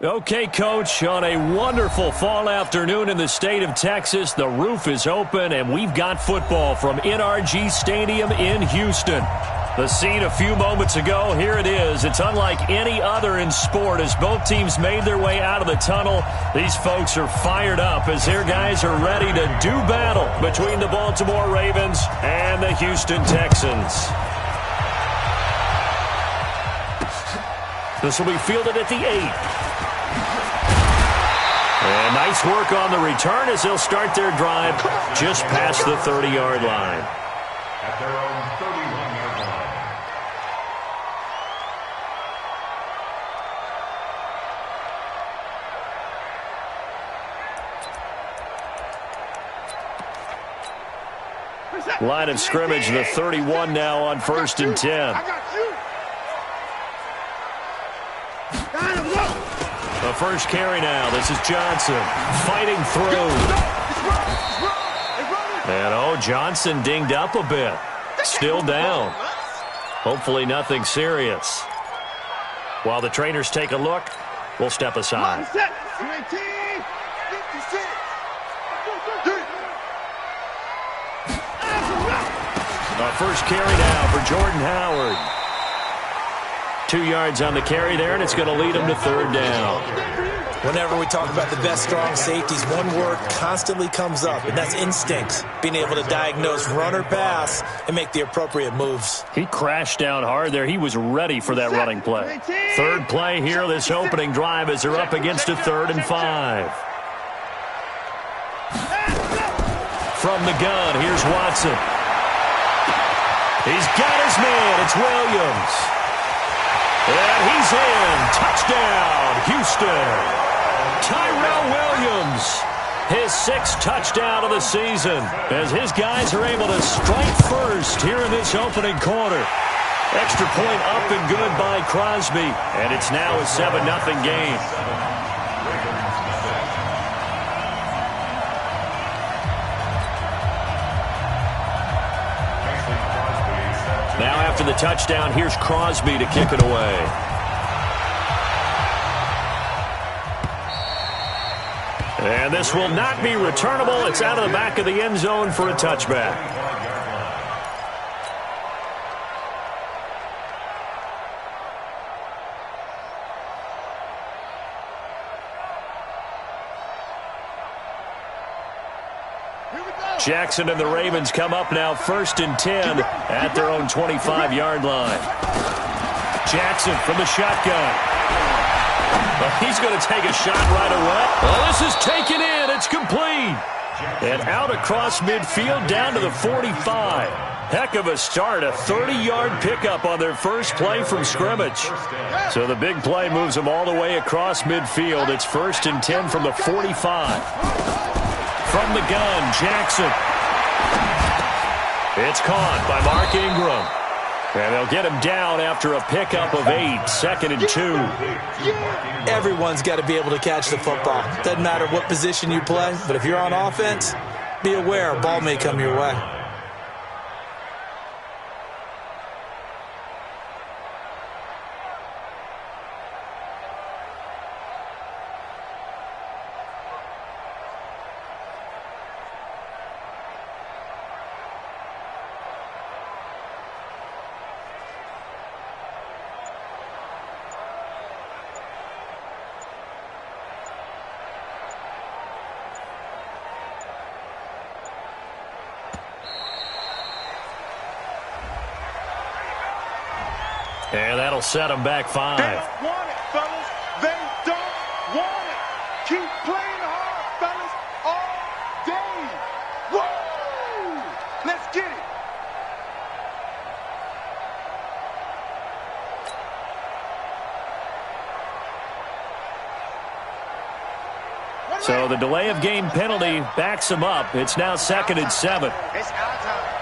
Okay, Coach, on a wonderful fall afternoon in the state of Texas, the roof is open, and we've got football from NRG Stadium in Houston. The scene a few moments ago, here it is. It's unlike any other in sport as both teams made their way out of the tunnel. These folks are fired up as their guys are ready to do battle between the Baltimore Ravens and the Houston Texans. This will be fielded at the 8. And nice work on the return as they'll start their drive just past the 30-yard line. At their own 31-yard line. Line of scrimmage, the 31 now on 1st and 10. The first carry now. This is Johnson fighting through. And, Johnson dinged up a bit. Still down. Hopefully nothing serious. While the trainers take a look, we'll step aside. The first carry now for Jordan Howard. 2 yards on the carry there, and it's going to lead him to 3rd down. Whenever we talk about the best strong safeties, one word constantly comes up, and that's instincts. Being able to diagnose run or pass and make the appropriate moves. He crashed down hard there. He was ready for that running play. 3rd play here, this opening drive as they're up against a 3rd and 5. From the gun, here's Watson. He's got his man. It's Williams. And he's in. Touchdown, Houston. Tyrell Williams, his 6th touchdown of the season, as his guys are able to strike first here in this opening quarter. Extra point up and good by Crosby, and it's now a 7-0 game. Now after the touchdown, here's Crosby to kick it away. And this will not be returnable. It's out of the back of the end zone for a touchback. Jackson and the Ravens come up now 1st and 10 at their own 25-yard line. Jackson from the shotgun. Well, he's going to take a shot right away. Well, this is taken in. It's complete. And out across midfield down to the 45. Heck of a start. A 30-yard pickup on their first play from scrimmage. So the big play moves them all the way across midfield. It's 1st and 10 from the 45. From the gun, Jackson. It's caught by Mark Ingram. And they'll get him down after a pickup of 8, 2nd and 2. Everyone's got to be able to catch the football. Doesn't matter what position you play, but if you're on offense, be aware a ball may come your way. And that'll set them back 5. They don't want it, fellas. They don't want it. Keep playing hard, fellas, all day. Woo! Let's get it. So the delay of game penalty backs them up. It's now 2nd and 7. It's our time.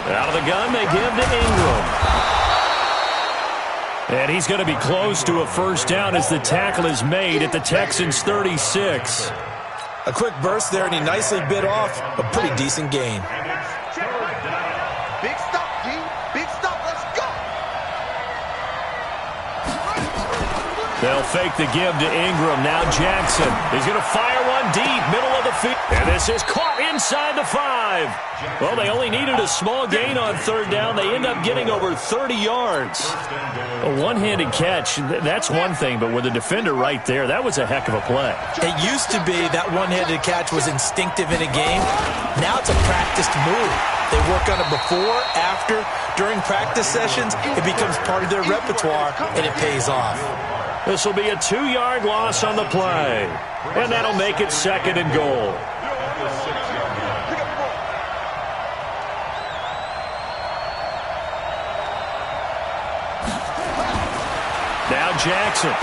Out of the gun, they give to Ingram. And he's going to be close to a 1st down as the tackle is made at the Texans' 36. A quick burst there, and he nicely bit off a pretty decent gain. Big stop, D. Big stop. Let's go. They'll fake the give to Ingram. Now Jackson. He's going to fire one deep, middle of the field. And this is caught inside the 5. Well, they only needed a small gain on third down. They end up getting over 30 yards. A one-handed catch, that's one thing, but with a defender right there, that was a heck of a play. It used to be that one-handed catch was instinctive in a game. Now it's a practiced move. They work on it before, after, during practice sessions. It becomes part of their repertoire, and it pays off. This will be a 2-yard loss on the play, and that'll make it 2nd and goal. Now Jackson.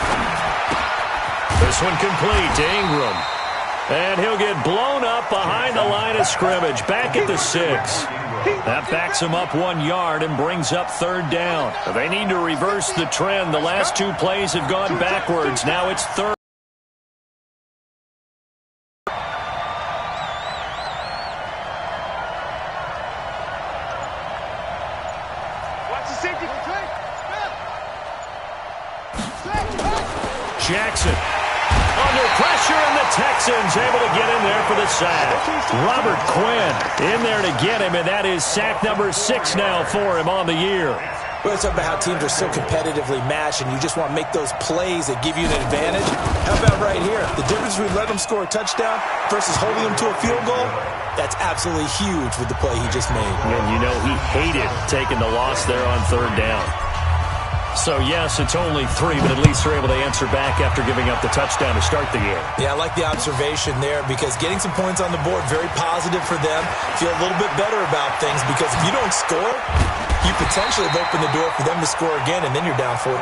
This one complete to Ingram. And he'll get blown up behind the line of scrimmage, back at the 6. That backs him up 1 yard and brings up 3rd down. They need to reverse the trend. The last 2 plays have gone backwards. Now it's 3rd. Watch the safety. Jackson under pressure, and the Texans able to get in there for the sack. Robert Quinn in there to get him, and that is sack number 6 now for him on the year. Well, let's talk about how teams are so competitively matched, and you just want to make those plays that give you an advantage. How about right here? The difference between letting them score a touchdown versus holding them to a field goal, that's absolutely huge with the play he just made. And you know he hated taking the loss there on 3rd down. So, yes, it's only 3, but at least they're able to answer back after giving up the touchdown to start the game. Yeah, I like the observation there because getting some points on the board, very positive for them. Feel a little bit better about things because if you don't score, you potentially have opened the door for them to score again, and then you're down 14.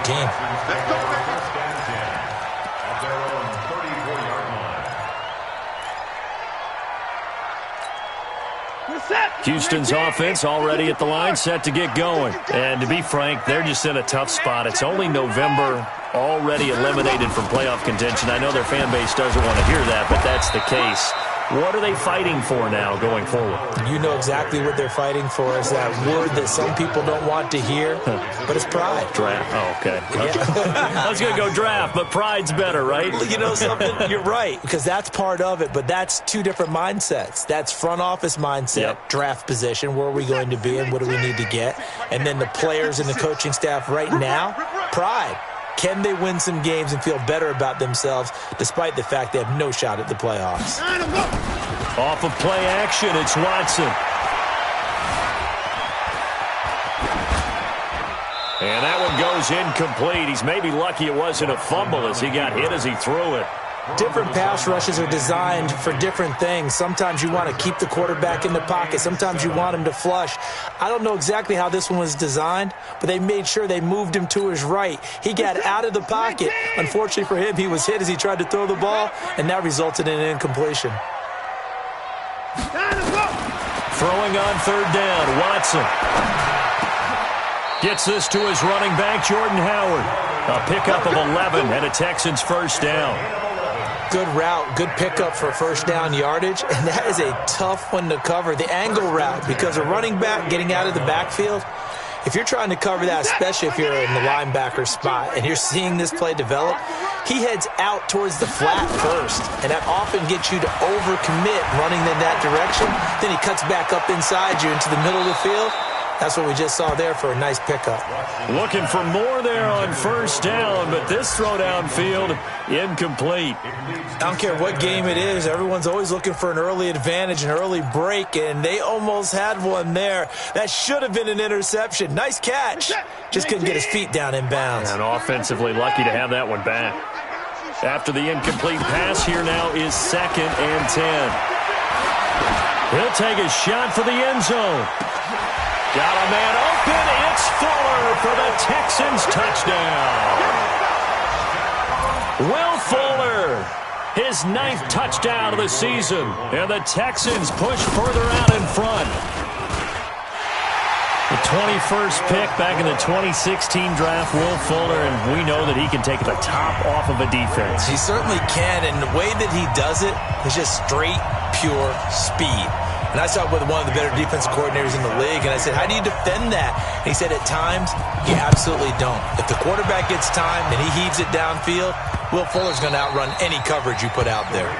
Houston's offense already at the line, set to get going. And to be frank, they're just in a tough spot. It's only November, already eliminated from playoff contention. I know their fan base doesn't want to hear that, but that's the case. What are they fighting for now going forward? You know exactly what they're fighting for. Is that word that some people don't want to hear, but it's pride. Draft. Oh, okay. I was going to go draft, but pride's better, right? Well, you know something? You're right, because that's part of it, but that's 2 different mindsets. That's front office mindset, draft position, where are we going to be and what do we need to get? And then the players and the coaching staff right now, pride. Can they win some games and feel better about themselves despite the fact they have no shot at the playoffs? Off of play action, it's Watson. And that one goes incomplete. He's maybe lucky it wasn't a fumble as he got hit as he threw it. Different pass rushes are designed for different things. Sometimes you want to keep the quarterback in the pocket. Sometimes you want him to flush. I don't know exactly how this one was designed, but they made sure they moved him to his right. He got out of the pocket. Unfortunately for him, he was hit as he tried to throw the ball, and that resulted in an incompletion. Throwing on 3rd down, Watson. Gets this to his running back, Jordan Howard. A pickup of 11 and a Texans 1st down. Good route, good pickup for 1st down yardage, and that is a tough one to cover. The angle route, because a running back getting out of the backfield, if you're trying to cover that, especially if you're in the linebacker spot and you're seeing this play develop, he heads out towards the flat first, and that often gets you to overcommit running in that direction. Then he cuts back up inside you into the middle of the field. That's what we just saw there for a nice pickup. Looking for more there on 1st down, but this throw downfield, incomplete. I don't care what game it is. Everyone's always looking for an early advantage, an early break, and they almost had one there. That should have been an interception. Nice catch. Just couldn't get his feet down in bounds. And offensively lucky to have that one back. After the incomplete pass, here now is 2nd and 10. He'll take a shot for the end zone. Got a man open. It's Fuller for the Texans touchdown. Will Fuller, his 9th touchdown of the season. And the Texans push further out in front. The 21st pick back in the 2016 draft, Will Fuller, and we know that he can take the top off of a defense. He certainly can, and the way that he does it is just straight, pure speed. And I saw it with one of the better defensive coordinators in the league, and I said, how do you defend that? And he said, at times, you absolutely don't. If the quarterback gets time and he heaves it downfield, Will Fuller's going to outrun any coverage you put out there.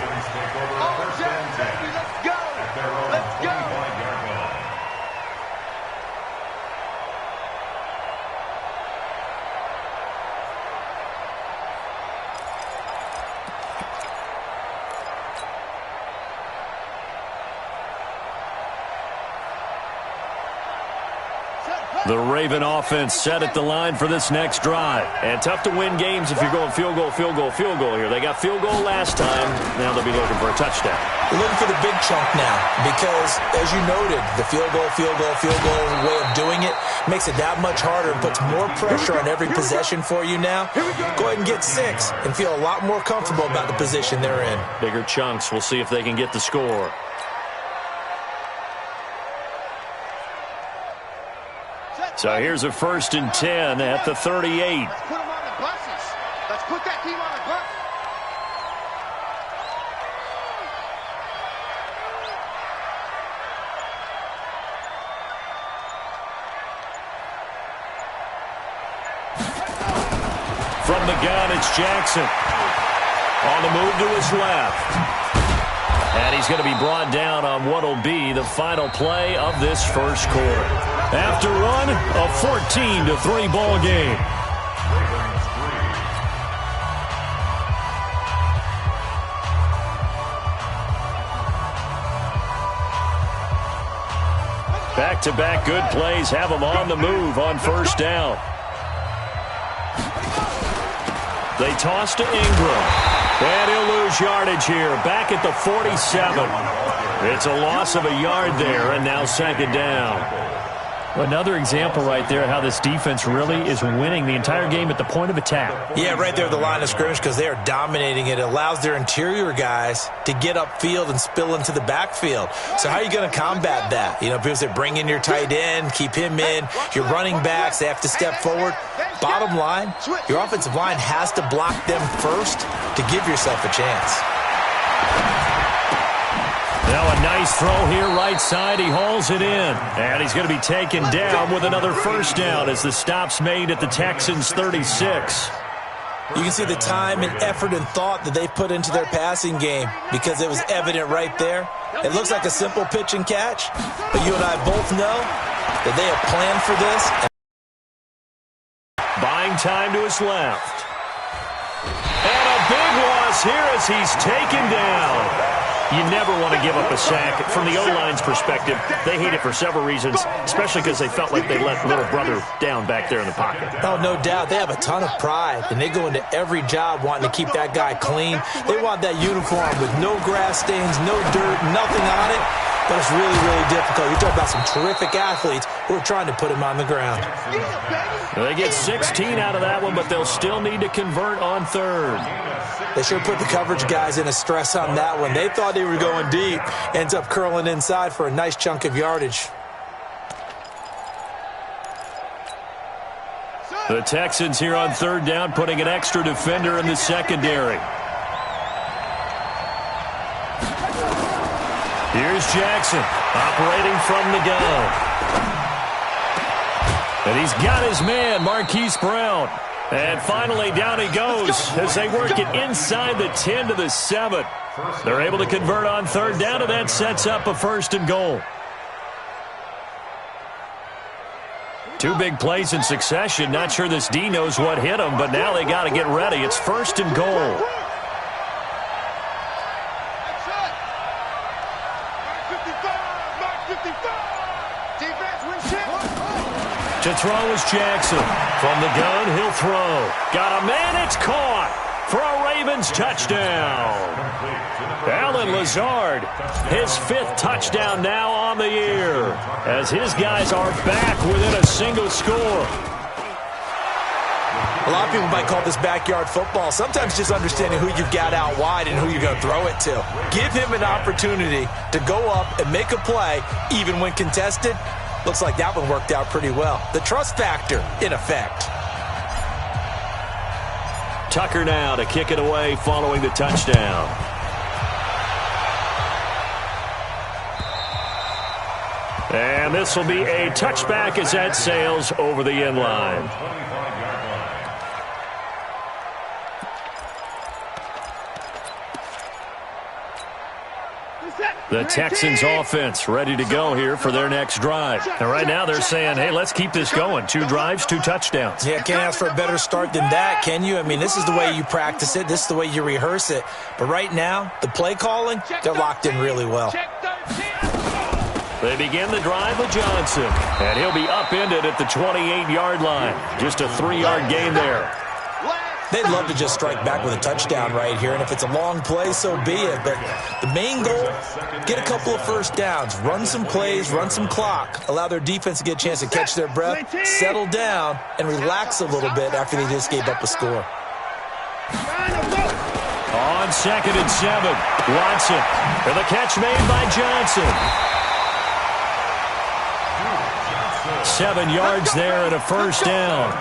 The Raven offense set at the line for this next drive. And tough to win games if you're going field goal, field goal, field goal here. They got field goal last time. Now they'll be looking for a touchdown. They're looking for the big chunk now because, as you noted, the field goal way of doing it makes it that much harder and puts more pressure on every possession for you now. Go ahead and get 6 and feel a lot more comfortable about the position they're in. Bigger chunks. We'll see if they can get the score. So here's a 1st and 10 at the 38. Let's put them on the buses. Let's put that team on the bus. From the gun, it's Jackson. On the move to his left. And he's going to be brought down on what will be the final play of this first quarter. After one, a 14-3 ball game. Back-to-back good plays have them on the move on first down. They toss to Ingram. And he'll lose yardage here, back at the 47. It's a loss of a yard there, and now 2nd down. Another example right there how this defense really is winning the entire game at the point of attack. Yeah, right there at the line of scrimmage because they are dominating it. It allows their interior guys to get upfield and spill into the backfield. So how are you going to combat that? You know, people say bring in your tight end, keep him in. Your running backs, they have to step forward. Bottom line, your offensive line has to block them first to give yourself a chance. Now a nice throw here right side. He hauls it in. And he's going to be taken down with another first down as the stop's made at the Texans' 36. You can see the time and effort and thought that they put into their passing game because it was evident right there. It looks like a simple pitch and catch, but you and I both know that they have planned for this. Buying time to his left. And a big loss here as he's taken down. You never want to give up a sack. From the O-line's perspective, they hate it for several reasons, especially because they felt like they let little brother down back there in the pocket. Oh, no doubt. They have a ton of pride, and they go into every job wanting to keep that guy clean. They want that uniform with no grass stains, no dirt, nothing on it. But it's really, really difficult. You're talking about some terrific athletes who are trying to put him on the ground. They get 16 out of that one, but they'll still need to convert on 3rd. They sure put the coverage guys in a stress on that one. They thought they were going deep. Ends up curling inside for a nice chunk of yardage. The Texans here on 3rd down, putting an extra defender in the secondary. Here's Jackson, operating from the gun. And he's got his man, Marquise Brown. And finally, down he goes as they work it inside the 10 to the 7. They're able to convert on 3rd down, and that sets up a 1st and goal. 2 big plays in succession. Not sure this D knows what hit him, but now they got to get ready. It's 1st and goal. To throw is Jackson. From the gun, he'll throw. Got a man, it's caught for a Ravens touchdown. Allen Lazard, his 5th touchdown now on the year, as his guys are back within a single score. A lot of people might call this backyard football. Sometimes just understanding who you've got out wide and who you're going to throw it to. Give him an opportunity to go up and make a play, even when contested. Looks like that one worked out pretty well. The trust factor, in effect. Tucker now to kick it away following the touchdown. And this will be a touchback as that sails over the end line. The Texans offense ready to go here for their next drive. And right now they're saying, hey, let's keep this going. 2 drives, 2 touchdowns. Yeah, can't ask for a better start than that, can you? I mean, this is the way you practice it. This is the way you rehearse it. But right now, the play calling, they're locked in really well. They begin the drive with Johnson. And he'll be upended at the 28-yard line. Just a 3-yard gain there. They'd love to just strike back with a touchdown right here, and if it's a long play, so be it. But the main goal, get a couple of first downs, run some plays, run some clock, allow their defense to get a chance to catch their breath, settle down, and relax a little bit after they just gave up a score. On 2nd and 7, Watson. And the catch made by Johnson. 7 yards there and a first down.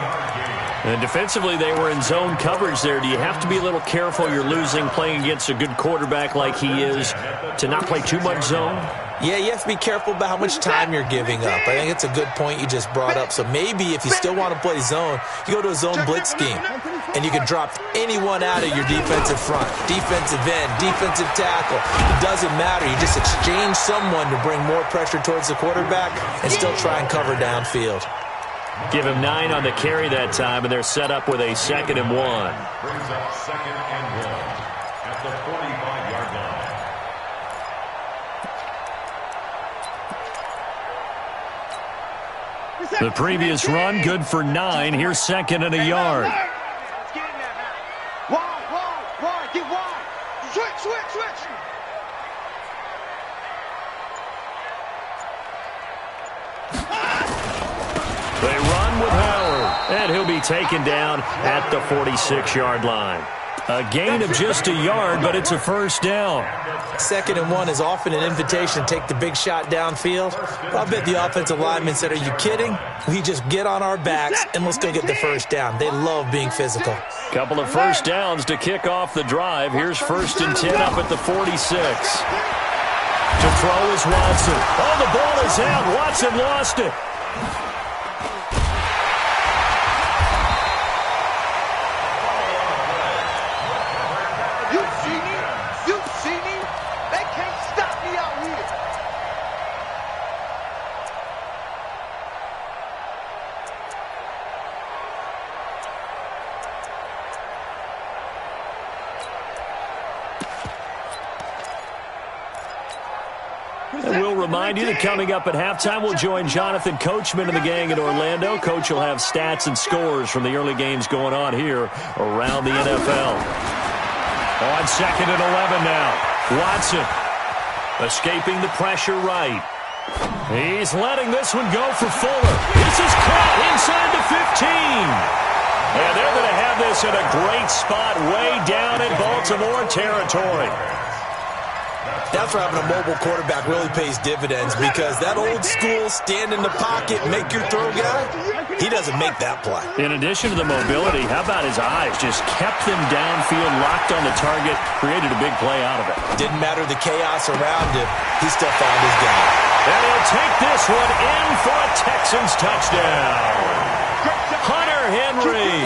And defensively, they were in zone coverage there. Do you have to be a little careful? You're losing playing against a good quarterback like he is to not play too much zone? Yeah, you have to be careful about how much time you're giving up. I think it's a good point you just brought up. So maybe if you still want to play zone, you go to a zone blitz scheme. And you can drop anyone out of your defensive front, defensive end, defensive tackle. It doesn't matter. You just exchange someone to bring more pressure towards the quarterback and still try and cover downfield. Give him 9 on the carry that time, and they're set up with a 2nd and 1. Brings up 2nd and 1 at the 45-yard line. The previous run, good for 9. Here's 2nd and a yard. Wide, get wide. Switch. They run with Howard, and he'll be taken down at the 46-yard line. A gain of just a yard, but it's a first down. 2nd and 1 is often an invitation to take the big shot downfield. I bet the offensive lineman said, are you kidding? We just get on our backs and let's go get the first down. They love being physical. Couple of first downs to kick off the drive. Here's 1st and 10 up at the 46. To throw is Watson. Oh, the ball is out. Watson lost it. You see me? They can't stop me out here. And we'll remind you that coming up at halftime, we'll join Jonathan Coachman and the gang in Orlando. Coach will have stats and scores from the early games going on here around the NFL. On 2nd and 11 now. Watson escaping the pressure right. He's letting this one go for Fuller. This is caught inside the 15. And they're going to have this in a great spot way down in Baltimore territory. That's where having a mobile quarterback really pays dividends, because that old school stand in the pocket, make your throw guy, he doesn't make that play. In addition to the mobility, how about his eyes? Just kept them downfield, locked on the target, created a big play out of it. Didn't matter the chaos around him, he still found his guy. And he'll take this one in for a Texans touchdown. Hunter Henry,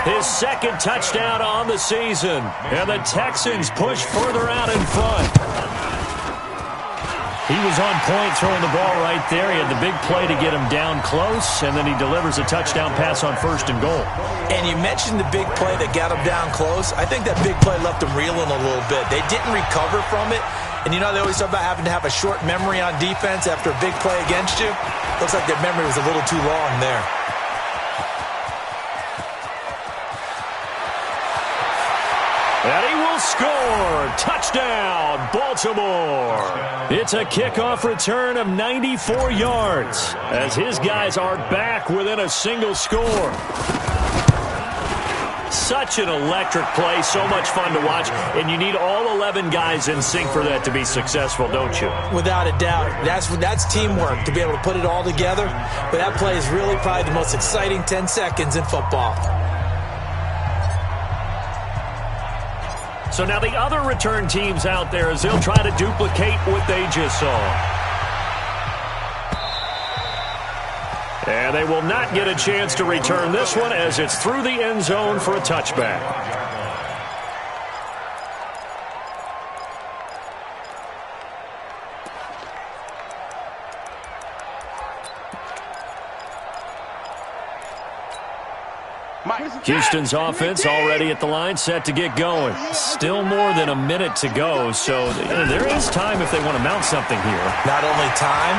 his 2nd touchdown on the season. And the Texans push further out in front. He was on point throwing the ball right there. He had the big play to get him down close, and then he delivers a touchdown pass on 1st and goal. And you mentioned the big play that got him down close. I think that big play left him reeling a little bit. They didn't recover from it. And you know, they always talk about having to have a short memory on defense after a big play against you. Looks like their memory was a little too long there. And he will score. Touchdown, Baltimore. It's a kickoff return of 94 yards as his guys are back within a single score. Such an electric play, so much fun to watch, and you need all 11 guys in sync for that to be successful, don't you? Without a doubt. That's teamwork, to be able to put it all together. But that play is really probably the most exciting 10 seconds in football. So now the other return teams out there as they'll try to duplicate what they just saw. And they will not get a chance to return this one as it's through the end zone for a touchback. Houston's offense already at the line, set to get going. Still more than a minute to go, so there is time if they want to mount something here. Not only time,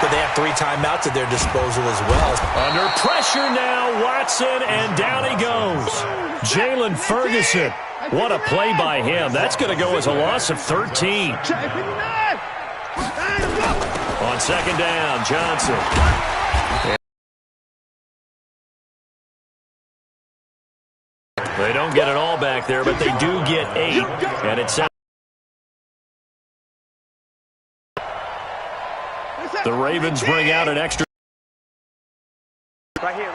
but they have 3 timeouts at their disposal as well. Under pressure now, Watson, and down he goes. Jalen Ferguson. What a play by him. That's going to go as a loss of 13. On second down, Johnson. They don't get it all back there, but they do get 8. And it's the Ravens bring out an extra. Right here.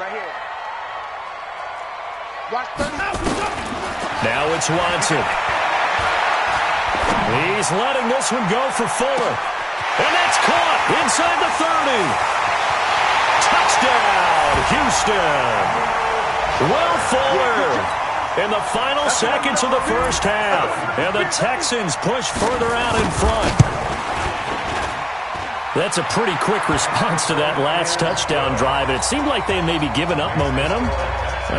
Now it's Watson. He's letting this one go for Fuller. And that's caught inside the 30. Touchdown, Houston. Will Fuller in the final seconds of the first half. And the Texans push further out in front. That's a pretty quick response to that last touchdown drive. And it seemed like they may be giving up momentum.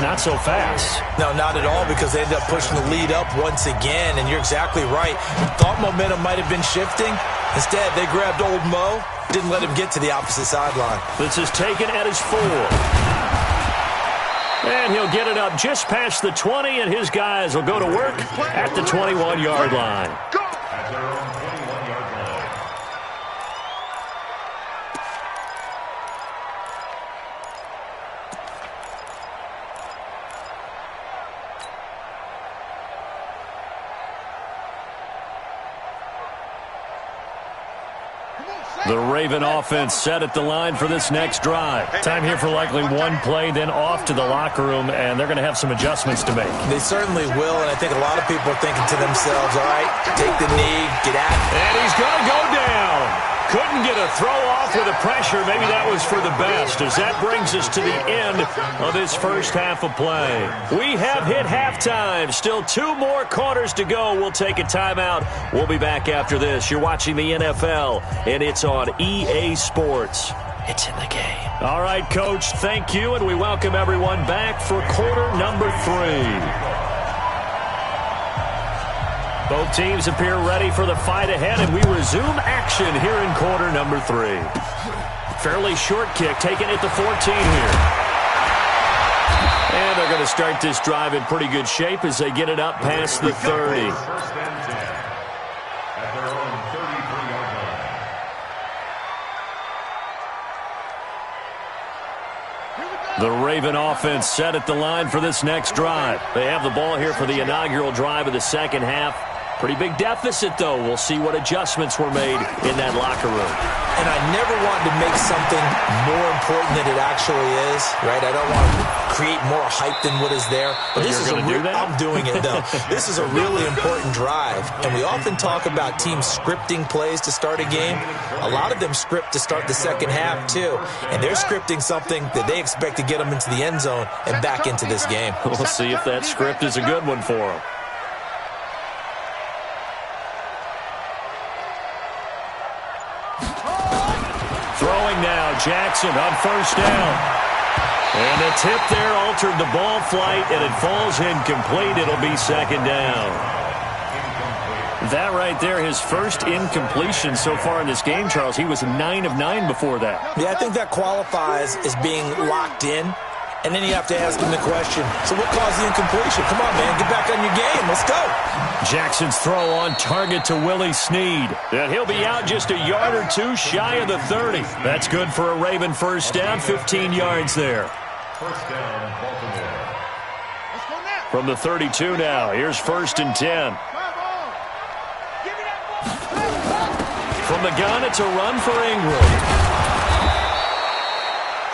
Not so fast. No, not at all, because they ended up pushing the lead up once again. And you're exactly right. Thought momentum might have been shifting. Instead, they grabbed old Mo. Didn't let him get to the opposite sideline. This is taken at his 4. And he'll get it up just past the 20, and his guys will go to work at the 21-yard line. At their own 21-yard line. The Raven offense set at the line for this next drive. Time here for likely one play, then off to the locker room, and they're going to have some adjustments to make. They certainly will, and I think a lot of people are thinking to themselves, all right, take the knee, get at it. And he's going to go down. Couldn't get a throw off with the pressure. Maybe that was for the best, as that brings us to the end of this first half of play. We have hit halftime. Still 2 more quarters to go. We'll take a timeout. We'll be back after this. You're watching the NFL, and it's on EA Sports. It's in the game. All right, Coach, thank you, and we welcome everyone back for quarter number 3. Both teams appear ready for the fight ahead, and we resume action here in quarter number 3. Fairly short kick taken at the 14 here. And they're going to start this drive in pretty good shape as they get it up past the 30. First and 10. At their own 33-yard line. The Raven offense set at the line for this next drive. They have the ball here for the inaugural drive of the second half. Pretty big deficit, though. We'll see what adjustments were made in that locker room. And I never wanted to make something more important than it actually is, right? I don't want to create more hype than what is there. But this is I'm doing it, though. This is a really important drive. And we often talk about teams scripting plays to start a game. A lot of them script to start the second half, too. And they're scripting something that they expect to get them into the end zone and back into this game. We'll see if that script is a good one for them. Throwing now, Jackson on first down. And the tip there altered the ball flight, and it falls incomplete. It'll be second down. That right there, his first incompletion so far in this game, Charles. He was 9 of 9 before that. Yeah, I think that qualifies as being locked in. And then you have to ask him the question, so what caused the incompletion? Come on, man, get back on your game. Let's go. Jackson's throw on target to Willie Snead. And he'll be out just a yard or 2 shy of the 30. That's good for a Raven first down, 15 yards there. First down, Baltimore. From the 32 now, here's 1st and 10. From the gun, it's a run for Ingram.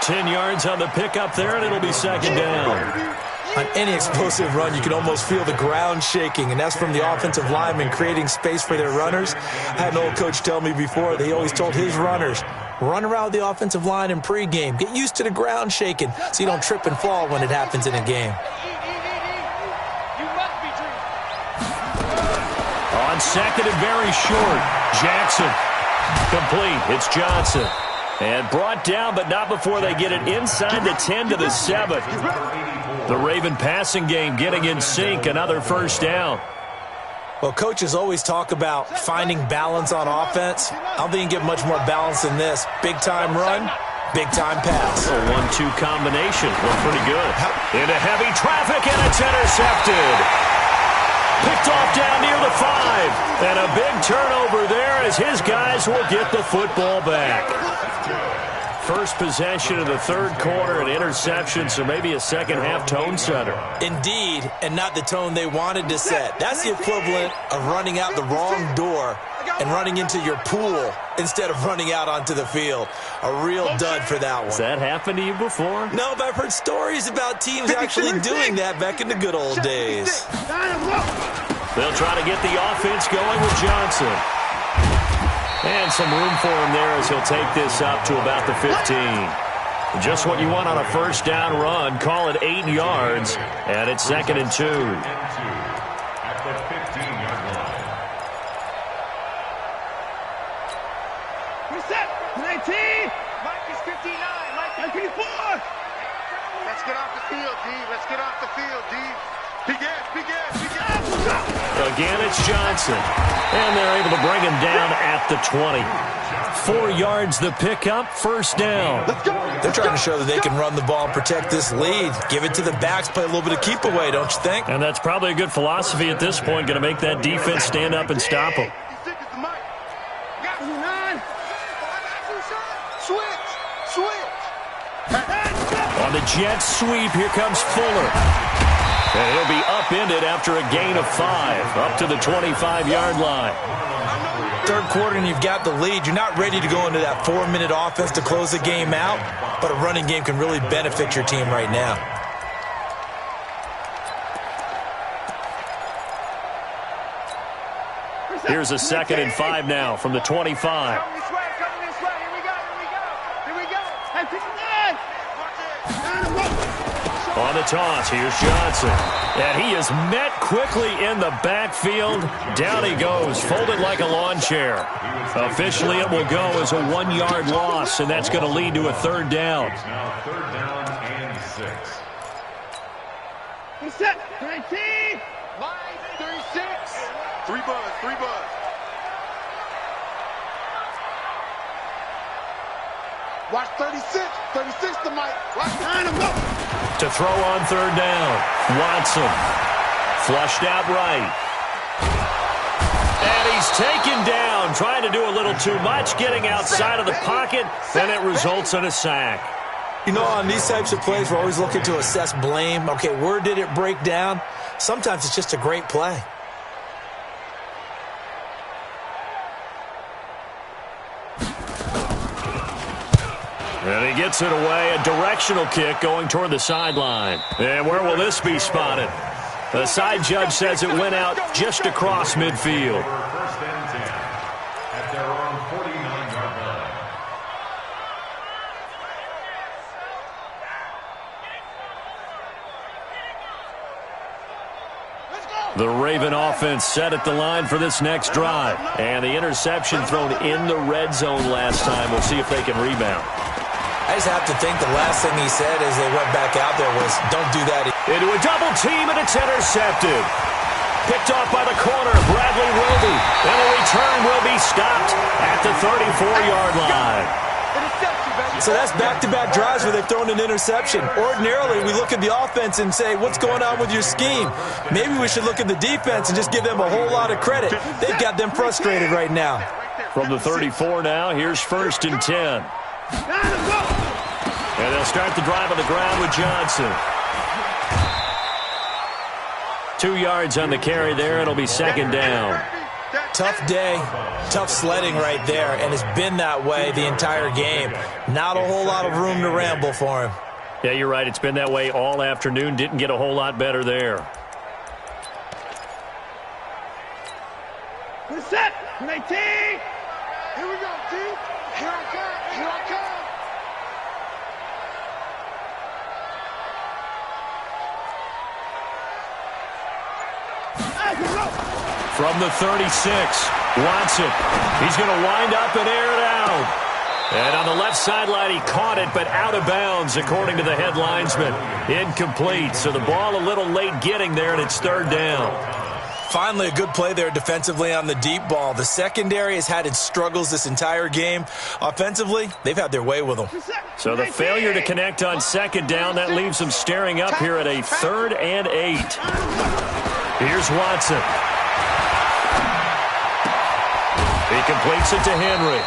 10 yards on the pickup there, and it'll be 2nd down. On any explosive run, you can almost feel the ground shaking, and that's from the offensive linemen creating space for their runners. I had an old coach tell me before, they always told his runners, run around the offensive line in pregame. Get used to the ground shaking so you don't trip and fall when it happens in a game. On 2nd and very short, Jackson. Complete. It's Johnson. And brought down, but not before they get it inside the 10 to the 7. The Raven passing game getting in sync. Another 1st down. Well, coaches always talk about finding balance on offense. I don't think you can get much more balance than this. Big-time run, big-time pass. A 1-2 combination. Looked pretty good. Into heavy traffic, and it's intercepted. Picked off down near the 5. And a big turnover there as his guys will get the football back. First possession of the 3rd quarter, an interception, so maybe a second-half tone setter. Indeed, and not the tone they wanted to set. That's the equivalent of running out the wrong door and running into your pool instead of running out onto the field. A real dud for that one. Has that happened to you before? No, but I've heard stories about teams actually doing that back in the good old days. They'll try to get the offense going with Johnson. And some room for him there as he'll take this up to about the 15. Just what you want on a 1st down run. Call it 8 yards, and it's 2nd and 2. At the 15-yard line. Reset. 19. Mike is 59. Mike is 54. Let's get off the field, D. Let's get off the field, D. Big ass, big ass, big ass. Again, it's Johnson. And they're able to bring him down at the 20. 4 yards the pickup, 1st down. They're trying to show that they can run the ball and protect this lead. Give it to the backs, play a little bit of keep away, don't you think? And that's probably a good philosophy at this point, going to make that defense stand up and stop them. On the jet sweep, here comes Fuller. And he'll be upended after a gain of 5, up to the 25-yard line. 3rd quarter and you've got the lead. You're not ready to go into that 4-minute offense to close the game out, but a running game can really benefit your team right now. Here's a 2nd and 5 now from the 25. On the toss, here's Johnson. And he is met quickly in the backfield. Down he goes, folded like a lawn chair. Officially, it will go as a 1-yard loss, and that's going to lead to a 3rd down. It's now 3rd down and 6. Reset. 19. Line 36. 3 buzz, 3 buzz. Watch 36. 36 to Mike. Watch 9 To throw on 3rd down. Watson. Flushed out right. And he's taken down. Trying to do a little too much. Getting outside of the pocket. Then it results in a sack. You know, on these types of plays, we're always looking to assess blame. Okay, where did it break down? Sometimes it's just a great play. And he gets it away, a directional kick going toward the sideline. And where will this be spotted? The side judge says it went out just across midfield. 1st and 10 at their own 49-yard line. The Raven offense set at the line for this next drive. And the interception thrown in the red zone last time. We'll see if they can rebound. I just have to think the last thing he said as they went back out there was, don't do that. Into a double team, and it's intercepted. Picked off by the corner, Bradley Roby. And the return will be stopped at the 34-yard line. So that's back-to-back drives where they've thrown an interception. Ordinarily, we look at the offense and say, what's going on with your scheme? Maybe we should look at the defense and just give them a whole lot of credit. They've got them frustrated right now. From the 34 now, here's 1st and 10. And they'll start the drive on the ground with Johnson. 2 yards on the carry there. It'll be second down. Tough day, tough sledding right there, and it's been that way the entire game. Not a whole lot of room to ramble for him. Yeah, you're right. It's been that way all afternoon. Didn't get a whole lot better there. Good set. 19. Here we go, T. Here I come. Here I come. From the 36, Watson. He's going to wind up and air it out. And on the left sideline, he caught it, but out of bounds, according to the head linesman. Incomplete. So the ball a little late getting there, and it's third down. Finally, a good play there defensively on the deep ball. The secondary has had its struggles this entire game. Offensively, they've had their way with them. So the failure to connect on second down, that leaves them staring up here at a 3rd and 8. Here's Watson. He completes it to Henry.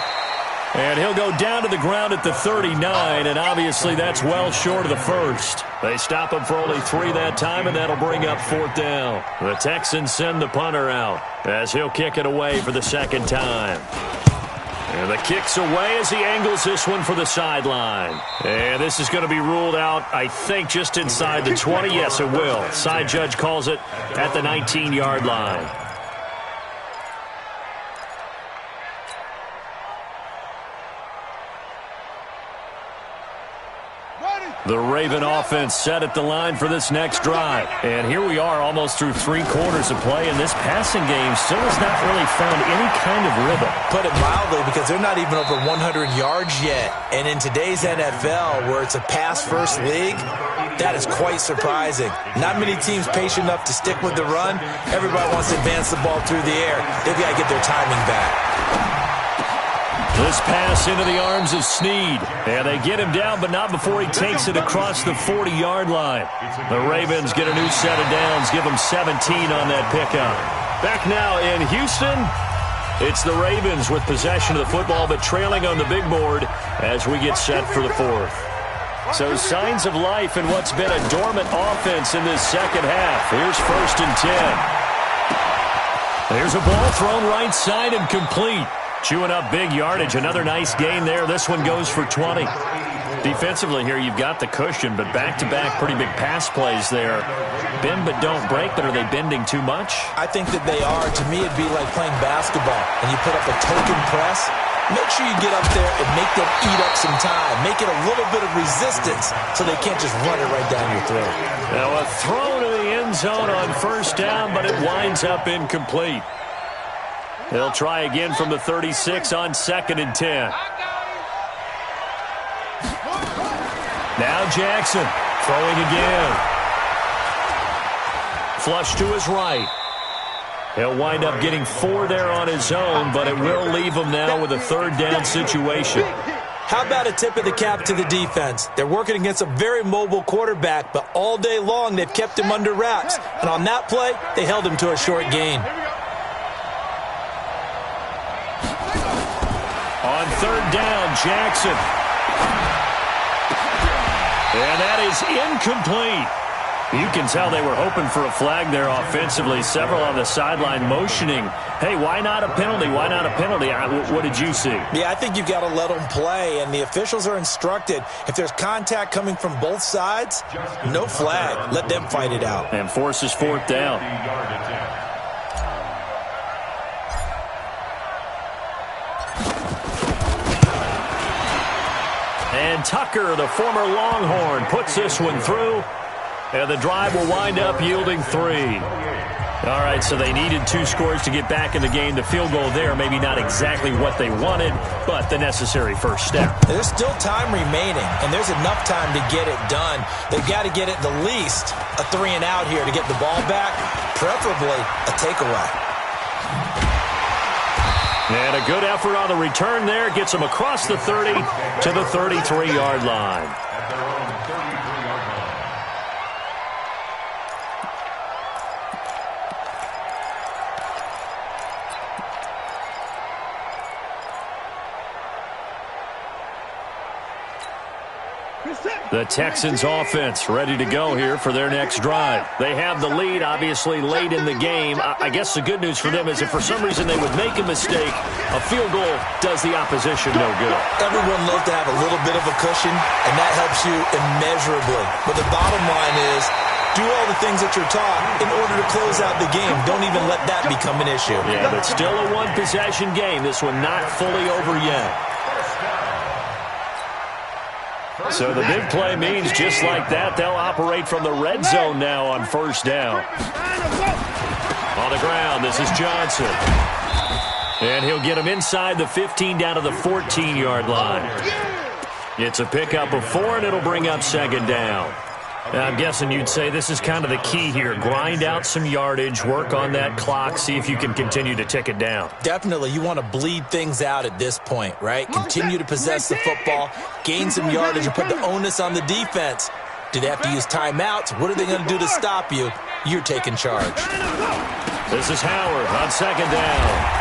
And he'll go down to the ground at the 39, and obviously that's well short of the first. They stop him for only 3 that time, and that'll bring up 4th down. The Texans send the punter out as he'll kick it away for the second time. And the kick's away as he angles this one for the sideline. And this is going to be ruled out, I think, just inside the 20. Yes, it will. Side judge calls it at the 19-yard line. The Raven offense set at the line for this next drive. And here we are almost through 3 quarters of play, and this passing game still has not really found any kind of rhythm. Put it mildly, because they're not even over 100 yards yet. And in today's NFL, where it's a pass-first league, that is quite surprising. Not many teams patient enough to stick with the run. Everybody wants to advance the ball through the air. They've got to get their timing back. This pass into the arms of Snead. And they get him down, but not before he takes it across the 40-yard line. The Ravens get a new set of downs, give them 17 on that pickup. Back now in Houston, it's the Ravens with possession of the football, but trailing on the big board as we get set for the 4th. So signs of life in what's been a dormant offense in this second half. Here's 1st and 10. There's a ball thrown right side and complete. Chewing up big yardage. Another nice gain there. This one goes for 20. Defensively here, you've got the cushion, but back-to-back pretty big pass plays there. Bend but don't break, but are they bending too much? I think that they are. To me, it'd be like playing basketball, and you put up a token press. Make sure you get up there and make them eat up some time. Make it a little bit of resistance so they can't just run it right down your throat. Now a throw to the end zone on 1st down, but it winds up incomplete. They'll try again from the 36 on 2nd and 10. Now Jackson throwing again. Flush to his right. He'll wind up getting 4 there on his own, but it will leave him now with a 3rd down situation. How about a tip of the cap to the defense? They're working against a very mobile quarterback, but all day long they've kept him under wraps. And on that play, they held him to a short gain. On 3rd down, Jackson. And that is incomplete. You can tell they were hoping for a flag there offensively. Several on the sideline motioning, hey, why not a penalty? Why not a penalty? What did you see? Yeah, I think you've got to let them play, and the officials are instructed, if there's contact coming from both sides, no flag. Let them fight it out. And forces 4th down. And Tucker, the former Longhorn, puts this one through. And the drive will wind up yielding 3. All right, so they needed 2 scores to get back in the game. The field goal there, maybe not exactly what they wanted, but the necessary first step. There's still time remaining, and there's enough time to get it done. They've got to get at the least a 3 and out here to get the ball back, preferably a takeaway. And a good effort on the return there. Gets them across the 30 to the 33-yard line. Good set. The Texans offense ready to go here for their next drive. They have the lead, obviously, late in the game. I guess the good news for them is if for some reason they would make a mistake, a field goal does the opposition no good. Everyone loves to have a little bit of a cushion, and that helps you immeasurably. But the bottom line is, do all the things that you're taught in order to close out the game. Don't even let that become an issue. Yeah, but still a one-possession game. This one not fully over yet. So the big play means just like that, they'll operate from the red zone now on first down. On the ground, this is Johnson. And he'll get him inside the 15 down to the 14-yard line. It's a pickup of 4, and it'll bring up second down. I'm guessing you'd say this is kind of the key here. Grind out some yardage, work on that clock, see if you can continue to tick it down. Definitely. You want to bleed things out at this point, right? Continue to possess the football, gain some yardage, and put the onus on the defense. Do they have to use timeouts? What are they going to do to stop you? You're taking charge. This is Howard on second down.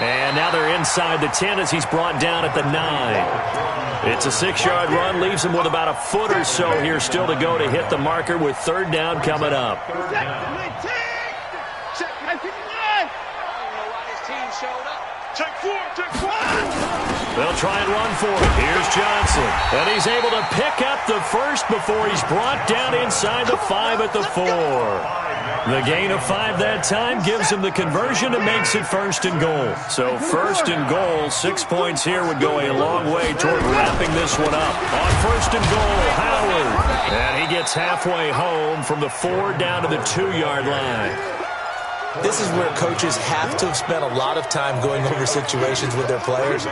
And now they're inside the 10 as he's brought down at the 9. It's a 6-yard run, leaves him with about a foot or so here still to go to hit the marker with third down coming up. They'll try and run for it. Here's Johnson. And he's able to pick up the first before he's brought down inside the 5 at the 4. The gain of 5 that time gives him the conversion and makes it first and goal. So first and goal, 6 points here would go a long way toward wrapping this one up. On first and goal, Howard. And he gets halfway home from the 4 down to the 2-yard line. This is where coaches have to have spent a lot of time going over situations with their players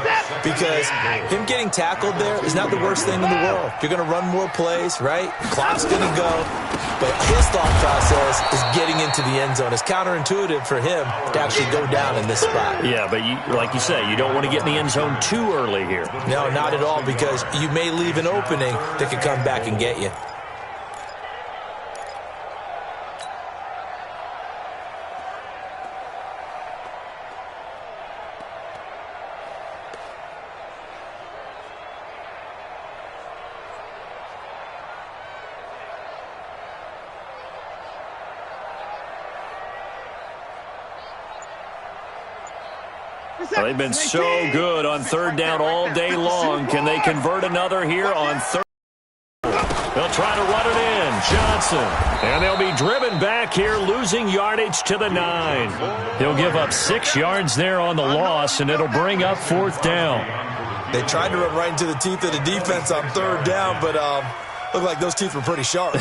because him getting tackled there is not the worst thing in the world. You're going to run more plays, right? Clock's going to go. But his thought process is getting into the end zone. It's counterintuitive for him to actually go down in this spot. Yeah, but like you say, you don't want to get in the end zone too early here. No, not at all, because you may leave an opening that could come back and get you. Well, they've been so good on third down all day long. Can they convert another here on third? They'll try to run it in. Johnson. And they'll be driven back here, losing yardage to the 9. He'll give up 6 yards there on the loss, and it'll bring up fourth down. They tried to run right into the teeth of the defense on third down, but looked like those teeth were pretty sharp.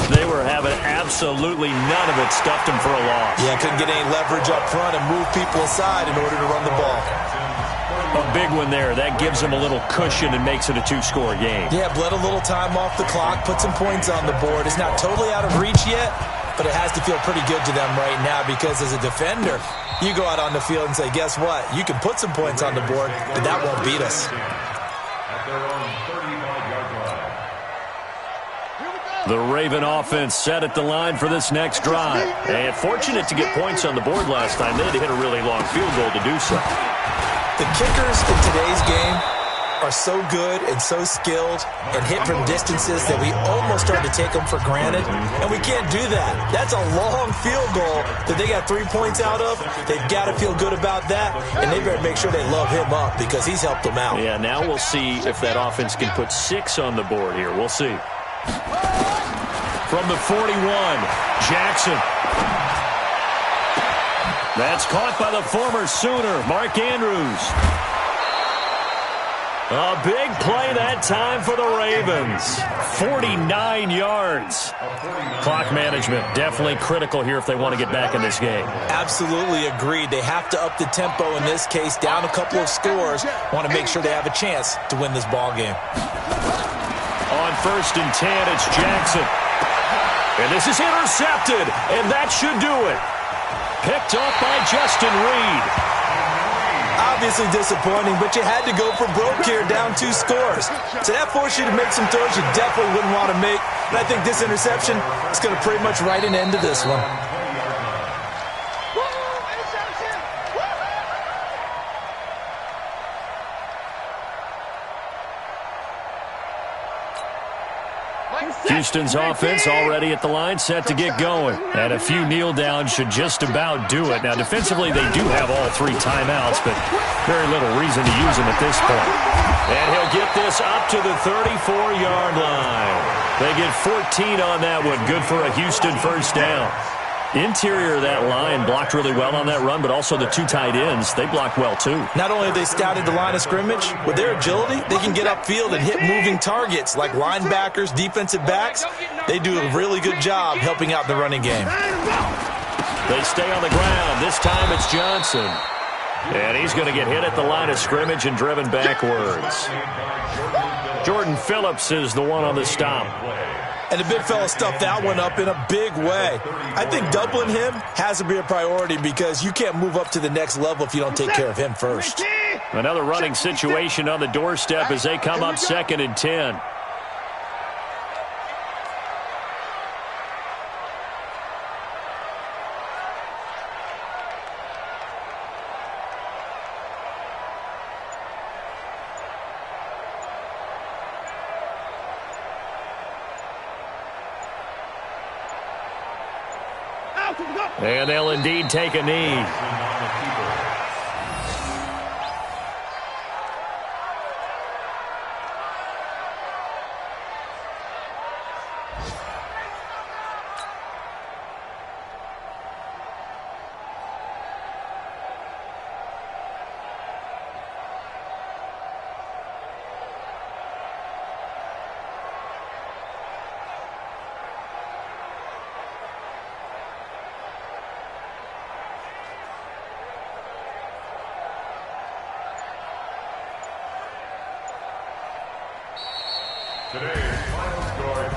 They were having absolutely none of it, stuffed him for a loss. Yeah, couldn't get any leverage up front and move people aside in order to run the ball. A big one there. That gives him a little cushion and makes it a 2-score game. Yeah, bled a little time off the clock, put some points on the board. It's not totally out of reach yet, but it has to feel pretty good to them right now because as a defender, you go out on the field and say, guess what? You can put some points on the board, but that won't beat us. The Raven offense set at the line for this next drive. And fortunate to get points on the board last time. They had to hit a really long field goal to do so. The kickers in today's game are so good and so skilled and hit from distances that we almost start to take them for granted. And we can't do that. That's a long field goal that they got 3 points out of. They've got to feel good about that. And they better make sure they love him up because he's helped them out. Yeah, now we'll see if that offense can put 6 on the board here. We'll see. From the 41, Jackson. That's caught by the former Sooner, Mark Andrews. A big play that time for the Ravens. 49 yards. Clock management definitely critical here if they want to get back in this game. Absolutely agreed. They have to up the tempo in this case, down a couple of scores. Want to make sure they have a chance to win this ball game. On first and 10, it's Jackson. And this is intercepted, and that should do it. Picked off by Justin Reed. Obviously disappointing, but you had to go for broke here, down 2 scores. So that forced you to make some throws you definitely wouldn't want to make. And I think this interception is going to pretty much write an end to this one. Houston's offense already at the line, set to get going. And a few kneel downs should just about do it. Now, defensively, they do have all 3 timeouts, but very little reason to use them at this point. And he'll get this up to the 34-yard line. They get 14 on that one. Good for a Houston first down. Interior of that line blocked really well on that run, but also the 2 tight ends, they blocked well too. Not only have they scouted the line of scrimmage, with their agility, they can get upfield and hit moving targets like linebackers, defensive backs. They do a really good job helping out the running game. They stay on the ground. This time it's Johnson. And he's going to get hit at the line of scrimmage and driven backwards. Jordan Phillips is the one on the stop. And the big fella stuffed that one up in a big way. I think doubling him has to be a priority because you can't move up to the next level if you don't take care of him first. Another running situation on the doorstep as they come up 2nd and 10. And they'll indeed take a knee.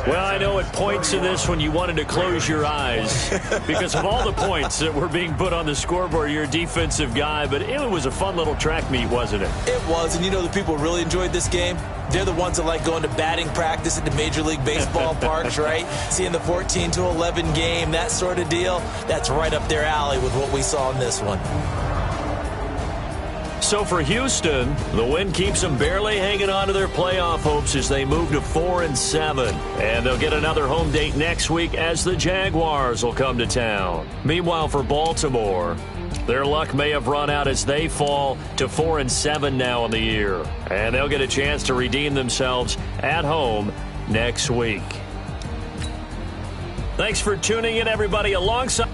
Well, I know at points in this when you wanted to close your eyes because of all the points that were being put on the scoreboard. You're a defensive guy, but it was a fun little track meet, wasn't it? It was, and you know the people really enjoyed this game? They're the ones that like going to batting practice at the Major League Baseball parks, right? Seeing the 14-11 game, that sort of deal. That's right up their alley with what we saw in this one. So for Houston, the win keeps them barely hanging on to their playoff hopes as they move to 4-7. And they'll get another home date next week as the Jaguars will come to town. Meanwhile, for Baltimore, their luck may have run out as they fall to 4-7 now in the year. And they'll get a chance to redeem themselves at home next week. Thanks for tuning in, everybody. Alongside